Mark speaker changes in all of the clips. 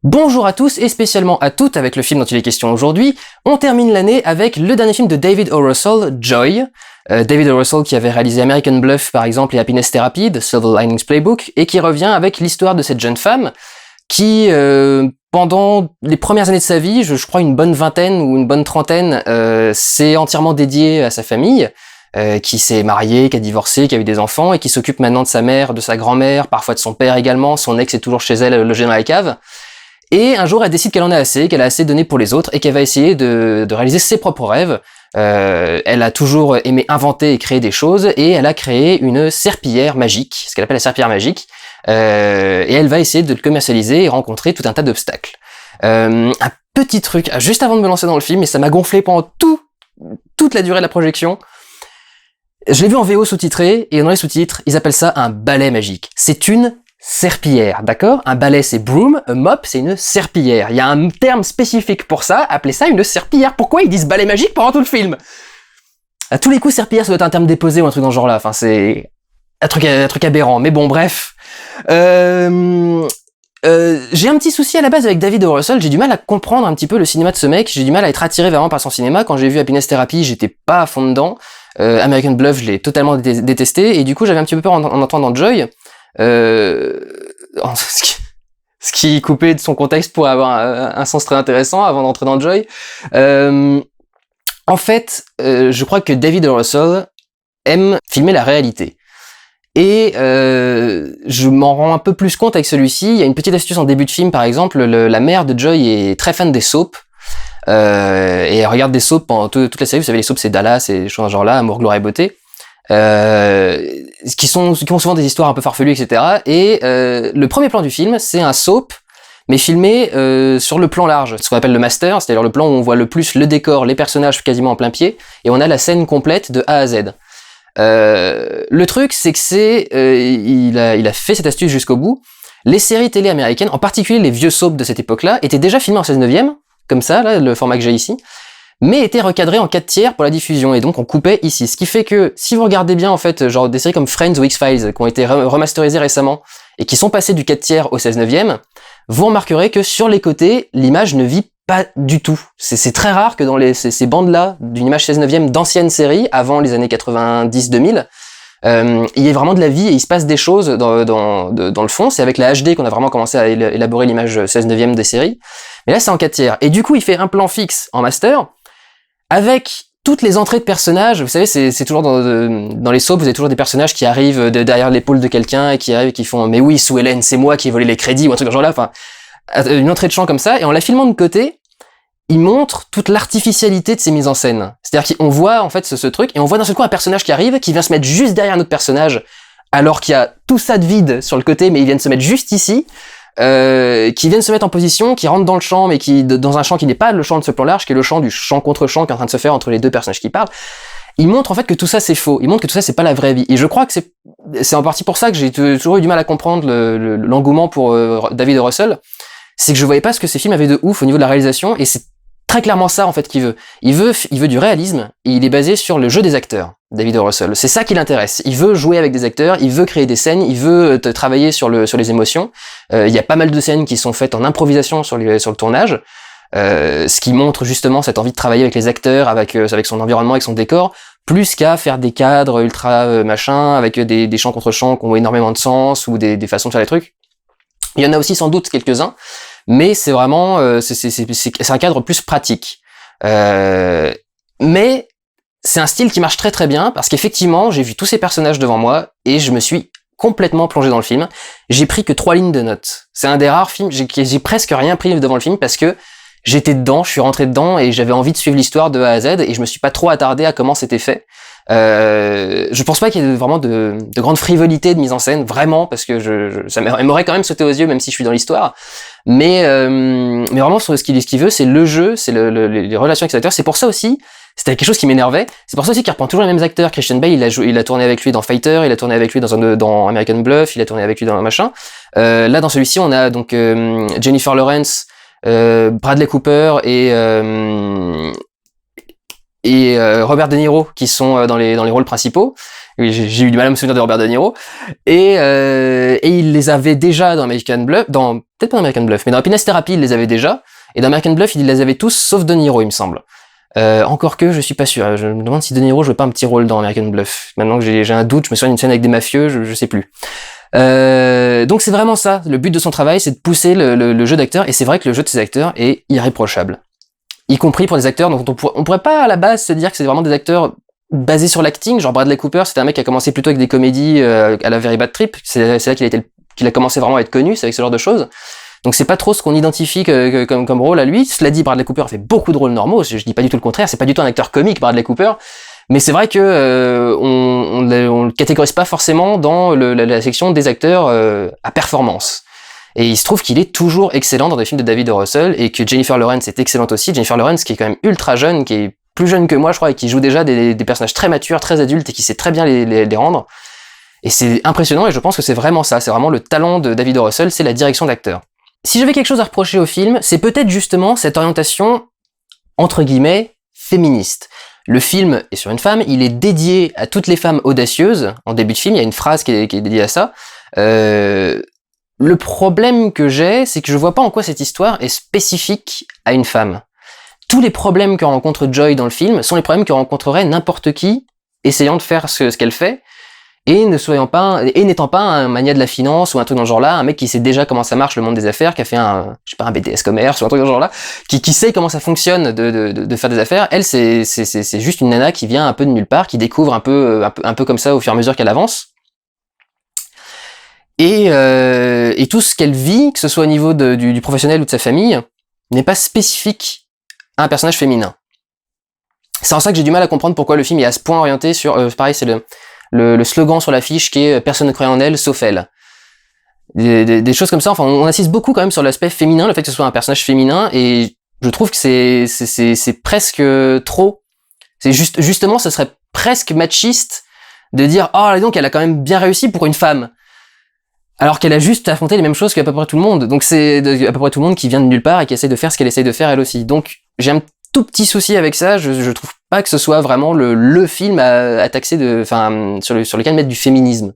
Speaker 1: Bonjour à tous et spécialement à toutes avec le film dont il est question aujourd'hui. On termine l'année avec le dernier film de David O. Russell, Joy. David O. Russell qui avait réalisé American Bluff par exemple et Happiness Therapy, The Silver Linings Playbook, et qui revient avec l'histoire de cette jeune femme qui, pendant les premières années de sa vie, je crois une bonne vingtaine ou une bonne trentaine, s'est entièrement dédiée à sa famille, qui s'est mariée, qui a divorcé, qui a eu des enfants et qui s'occupe maintenant de sa mère, de sa grand-mère, parfois de son père également. Son ex est toujours chez elle, logé dans la cave. Et un jour, elle décide qu'elle en a assez, qu'elle a assez donné pour les autres et qu'elle va essayer de réaliser ses propres rêves. Elle a toujours aimé inventer et créer des choses et elle a créé une serpillière magique, ce qu'elle appelle la serpillière magique. Et elle va essayer de le commercialiser et rencontrer tout un tas d'obstacles. Un petit truc, juste avant de me lancer dans le film, et ça m'a gonflé pendant toute la durée de la projection. Je l'ai vu en VO sous-titré, et dans les sous-titres, ils appellent ça un balai magique. C'est une serpillière, d'accord? Un balai c'est broom, un mop c'est une serpillière. Il y a un terme spécifique pour ça, appelez ça une serpillière. Pourquoi ils disent balai magique pendant tout le film? À tous les coups, serpillière ça doit être un terme déposé ou un truc dans ce genre-là. Enfin, c'est un truc aberrant. Mais bon, bref. J'ai un petit souci à la base avec David O. Russell. J'ai du mal à comprendre un petit peu le cinéma de ce mec. J'ai du mal à être attiré vraiment par son cinéma. Quand j'ai vu Happiness Therapy, j'étais pas à fond dedans. American Bluff, je l'ai totalement détesté. Et du coup, j'avais un petit peu peur en entendant Joy. Ce qui coupait de son contexte pour avoir un sens très intéressant avant d'entrer dans Joy. En fait, je crois que David O. Russell aime filmer la réalité. Et je m'en rends un peu plus compte avec celui-ci. Il y a une petite astuce en début de film, par exemple, la mère de Joy est très fan des soaps. Et elle regarde des soaps pendant toute la série. Vous savez, les soaps, c'est Dallas et des choses dans ce genre-là, Amour, Gloire et Beauté. Qui ont souvent des histoires un peu farfelues, etc. Et le premier plan du film, c'est un soap, mais filmé sur le plan large, ce qu'on appelle le master, c'est-à-dire le plan où on voit le plus le décor, les personnages quasiment en plein pied, et on a la scène complète de A à Z. Le truc, c'est que il a fait cette astuce jusqu'au bout. Les séries télé américaines, en particulier les vieux soaps de cette époque-là, étaient déjà filmés en 16/9, comme ça, là, le format que j'ai ici, mais était recadré en 4/3 pour la diffusion, et donc on coupait ici. Ce qui fait que, si vous regardez bien, en fait, genre des séries comme Friends ou X-Files, qui ont été remasterisées récemment, et qui sont passées du 4/3 au 16/9, vous remarquerez que sur les côtés, l'image ne vit pas du tout. C'est très rare que dans ces bandes-là, d'une image 16/9 d'anciennes séries, avant les années 90-2000, il y ait vraiment de la vie et il se passe des choses dans le fond. C'est avec la HD qu'on a vraiment commencé à élaborer l'image 16/9 des séries. Mais là, c'est en 4/3. Et du coup, il fait un plan fixe en master, avec toutes les entrées de personnages. Vous savez, c'est toujours dans les soaps, vous avez toujours des personnages qui arrivent derrière l'épaule de quelqu'un et qui arrivent et qui font « Mais oui, Sue Ellen, c'est moi qui ai volé les crédits » ou un truc dans ce genre-là. Enfin, une entrée de chant comme ça. Et en la filmant de côté, il montre toute l'artificialité de ces mises en scène. C'est-à-dire qu'on voit en fait ce truc, et on voit d'un seul coup un personnage qui arrive, qui vient se mettre juste derrière un autre personnage, alors qu'il y a tout ça de vide sur le côté, mais ils viennent se mettre juste ici. Qui viennent se mettre en position, qui rentrent dans le champ, mais qui dans un champ qui n'est pas le champ de ce plan large, qui est le champ du champ contre champ qui est en train de se faire entre les deux personnages qui parlent. Il montre en fait que tout ça c'est faux. Il montre que tout ça c'est pas la vraie vie. Et je crois que c'est en partie pour ça que j'ai toujours eu du mal à comprendre l'engouement pour David O. Russell. C'est que je voyais pas ce que ces films avaient de ouf au niveau de la réalisation, et c'est très clairement ça en fait qu'il veut. Il veut du réalisme, et il est basé sur le jeu des acteurs. David O. Russell, c'est ça qui l'intéresse. Il veut jouer avec des acteurs, il veut créer des scènes, il veut travailler sur les émotions. Il y a pas mal de scènes qui sont faites en improvisation sur le tournage, ce qui montre justement cette envie de travailler avec les acteurs, avec son environnement, avec son décor, plus qu'à faire des cadres ultra machin, avec des chants contre chants qui ont énormément de sens, ou des façons de faire les trucs. Il y en a aussi sans doute quelques-uns, mais c'est vraiment c'est un cadre plus pratique. Mais c'est un style qui marche très très bien, parce qu'effectivement, j'ai vu tous ces personnages devant moi, et je me suis complètement plongé dans le film. J'ai pris que 3 lignes de notes. C'est un des rares films, j'ai presque rien pris devant le film, parce que j'étais dedans, je suis rentré dedans, et j'avais envie de suivre l'histoire de A à Z, et je me suis pas trop attardé à comment c'était fait. Je pense pas qu'il y ait vraiment de grande frivolité de mise en scène, vraiment, parce que elle m'aurait quand même sauté aux yeux, même si je suis dans l'histoire. Mais vraiment, ce qu'il veut, c'est le jeu, c'est les relations avec les acteurs. C'est pour ça aussi, c'était quelque chose qui m'énervait. C'est pour ça aussi qu'il reprend toujours les mêmes acteurs. Christian Bale, il a tourné avec lui dans Fighter, il a tourné avec lui dans American Bluff, il a tourné avec lui dans un machin. Là, dans celui-ci, on a donc Jennifer Lawrence, Bradley Cooper et Robert De Niro qui sont dans les rôles principaux. Oui, j'ai eu du mal à me souvenir de Robert De Niro. Et il les avait déjà dans American Bluff, peut-être pas dans American Bluff, mais dans Happiness Therapy, il les avait déjà. Et dans American Bluff, il les avait tous, sauf De Niro, il me semble. Encore que, je suis pas sûr. Je me demande si De Niro jouait pas un petit rôle dans American Bluff. Maintenant que j'ai un doute, je me souviens d'une scène avec des mafieux, je sais plus. Donc c'est vraiment ça. Le but de son travail, c'est de pousser le jeu d'acteur. Et c'est vrai que le jeu de ces acteurs est irréprochable. Y compris pour des acteurs dont on pourrait pas à la base se dire que c'est vraiment des acteurs basés sur l'acting. Genre Bradley Cooper, c'était un mec qui a commencé plutôt avec des comédies à la Very Bad Trip. C'est là qu'il a commencé vraiment à être connu, c'est avec ce genre de choses. Donc c'est pas trop ce qu'on identifie comme rôle à lui. Cela dit, Bradley Cooper fait beaucoup de rôles normaux. Je dis pas du tout le contraire. C'est pas du tout un acteur comique, Bradley Cooper. Mais c'est vrai que on le catégorise pas forcément dans la section des acteurs à performance. Et il se trouve qu'il est toujours excellent dans des films de David O. Russell et que Jennifer Lawrence est excellente aussi. Jennifer Lawrence qui est quand même ultra jeune, qui est plus jeune que moi je crois et qui joue déjà des personnages très matures, très adultes et qui sait très bien les rendre. Et c'est impressionnant et je pense que c'est vraiment ça. C'est vraiment le talent de David O. Russell, c'est la direction d'acteur. Si j'avais quelque chose à reprocher au film, c'est peut-être justement cette orientation entre guillemets féministe. Le film est sur une femme, il est dédié à toutes les femmes audacieuses. En début de film, il y a une phrase qui est dédiée à ça. Le problème que j'ai, c'est que je vois pas en quoi cette histoire est spécifique à une femme. Tous les problèmes que rencontre Joy dans le film sont les problèmes que rencontrerait n'importe qui essayant de faire ce qu'elle fait et n'étant pas un mania de la finance ou un truc dans ce genre-là, un mec qui sait déjà comment ça marche le monde des affaires, qui a fait un BTS commerce ou un truc dans ce genre-là, qui sait comment ça fonctionne de faire des affaires. Elle, c'est juste une nana qui vient un peu de nulle part, qui découvre un peu comme ça au fur et à mesure qu'elle avance. Et tout ce qu'elle vit, que ce soit au niveau du professionnel ou de sa famille, n'est pas spécifique à un personnage féminin. C'est en ça que j'ai du mal à comprendre pourquoi le film est à ce point orienté sur... pareil, c'est le slogan sur l'affiche qui est « Personne ne croit en elle, sauf elle ». Des choses comme ça, enfin, on insiste beaucoup quand même sur l'aspect féminin, le fait que ce soit un personnage féminin, et je trouve que c'est presque trop. C'est justement, ce serait presque machiste de dire « Oh, donc, elle a quand même bien réussi pour une femme ». Alors qu'elle a juste affronté les mêmes choses qu'à peu près tout le monde. Donc c'est à peu près tout le monde qui vient de nulle part et qui essaie de faire ce qu'elle essaie de faire elle aussi. Donc j'ai un tout petit souci avec ça. Je trouve pas que ce soit vraiment le film à taxer sur lequel mettre du féminisme.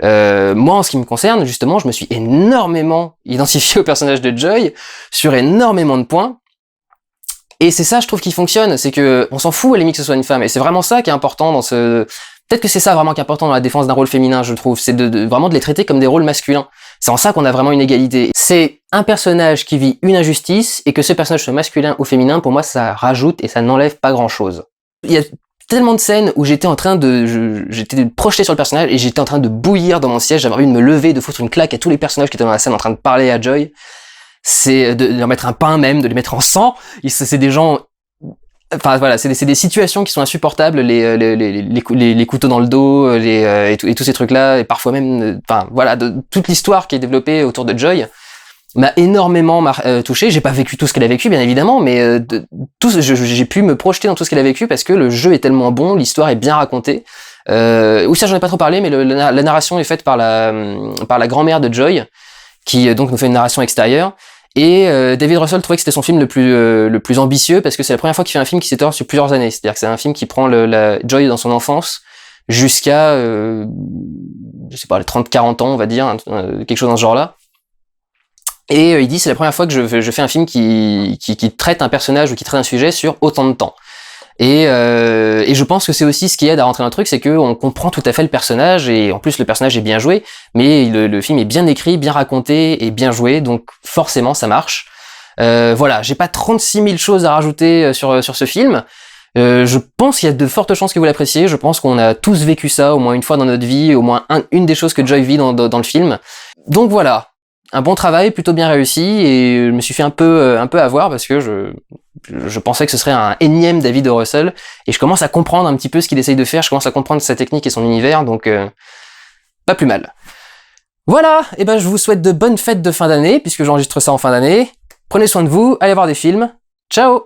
Speaker 1: Moi, en ce qui me concerne, justement, je me suis énormément identifié au personnage de Joy sur énormément de points. Et c'est ça, je trouve, qui fonctionne. C'est que on s'en fout à la limite que ce soit une femme. Et c'est vraiment ça qui est important dans ce... Peut-être que c'est ça vraiment qui est important dans la défense d'un rôle féminin, je trouve. C'est vraiment de les traiter comme des rôles masculins. C'est en ça qu'on a vraiment une égalité. C'est un personnage qui vit une injustice, et que ce personnage soit masculin ou féminin, pour moi, ça rajoute et ça n'enlève pas grand-chose. Il y a tellement de scènes où j'étais projeté sur le personnage, et j'étais en train de bouillir dans mon siège, j'avais envie de me lever, de foutre une claque à tous les personnages qui étaient dans la scène en train de parler à Joy. C'est de leur mettre un pain même, de les mettre en sang. C'est des gens... Enfin voilà, c'est des situations qui sont insupportables, les couteaux dans le dos, et tous ces trucs-là, et parfois même, enfin voilà, toute l'histoire qui est développée autour de Joy m'a énormément touché. J'ai pas vécu tout ce qu'elle a vécu, bien évidemment, mais j'ai pu me projeter dans tout ce qu'elle a vécu parce que le jeu est tellement bon, l'histoire est bien racontée. Ou ça, j'en ai pas trop parlé, mais la narration est faite par la grand-mère de Joy, qui donc nous fait une narration extérieure. Et David Russell trouvait que c'était son film le plus ambitieux parce que c'est la première fois qu'il fait un film qui s'étend sur plusieurs années. C'est-à-dire que c'est un film qui prend la Joy dans son enfance jusqu'à je sais pas, les 30-40 ans, on va dire, quelque chose dans ce genre-là. Et il dit c'est la première fois que je fais un film qui traite un personnage ou qui traite un sujet sur autant de temps. Et je pense que c'est aussi ce qui aide à rentrer dans le truc, c'est qu'on comprend tout à fait le personnage, et en plus le personnage est bien joué, mais le film est bien écrit, bien raconté et bien joué, donc forcément ça marche. Voilà, j'ai pas 36 000 choses à rajouter sur ce film. Je pense qu'il y a de fortes chances que vous l'appréciez. Je pense qu'on a tous vécu ça au moins une fois dans notre vie, au moins une des choses que Joy vit dans le film. Donc voilà, un bon travail, plutôt bien réussi, et je me suis fait un peu avoir parce que je pensais que ce serait un énième David O. Russell, et je commence à comprendre un petit peu ce qu'il essaye de faire, je commence à comprendre sa technique et son univers, donc pas plus mal. Voilà, et ben je vous souhaite de bonnes fêtes de fin d'année, puisque j'enregistre ça en fin d'année. Prenez soin de vous, allez voir des films. Ciao!